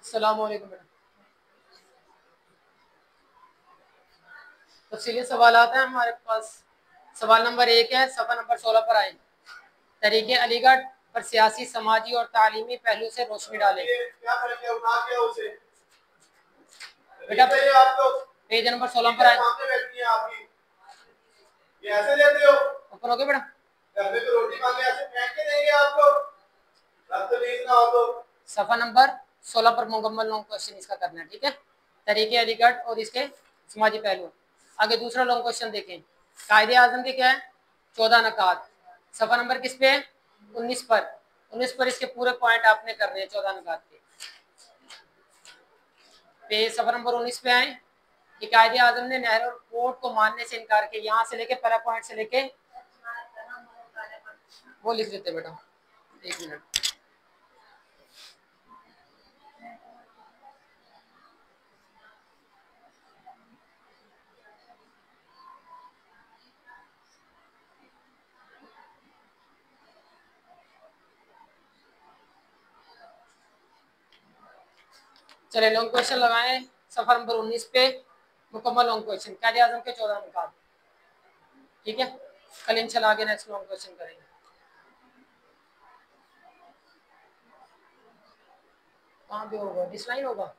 अस्सलाम वालेकुम मैडम। तफसीली सवाल आता है हमारे पास। सवाल नंबर 1 है, सफ़ा नंबर 16 पर आए। तरीके अलीगढ़ पर सियासी, समाजी और तालीमी पहलू से रोशनी डालें। क्या करेंगे, उठा के उसे बेटा पेज नंबर 16 पर आए। सामने बैठी है आपकी, ये ऐसे लेते हो? ऊपर हो गए बेटा। घर में तो रोटी मांगे ऐसे फेंक के देंगे आपको, बदतमीज ना हो तो। सफ़ा नंबर 16 पर मुकम्मल लॉन्ग क्वेश्चन इसका करना है, ठीक है। तरीके अलीगढ़ और इसके समाजी पहलू। आगे दूसरा लॉन्ग क्वेश्चन देखें। कायदे आज़म के क्या है? 14 नकात। सफ़ा नंबर किस पे है? 19 पर। 19 पर इसके पूरे पॉइंट आपने करने हैं 14 नकात के। पेज सफ़ा नंबर 19 पे आए कि कायदे आज़म ने नेहरू कोर्ट को मानने से इनकार किया। यहाँ से लेके पहला पॉइंट से लेके वो लिख लेते बेटा, 1 मिनट। चले लॉन्ग क्वेश्चन लगाए सफर नंबर 19 पे। मुकम्मल लॉन्ग क्वेश्चन कायदे आज़म के 14 नकात, ठीक है। कल इंशाल्लाह आगे नेक्स्ट लॉन्ग क्वेश्चन करेंगे। कहाँ पे होगा? डिस्लाइन होगा।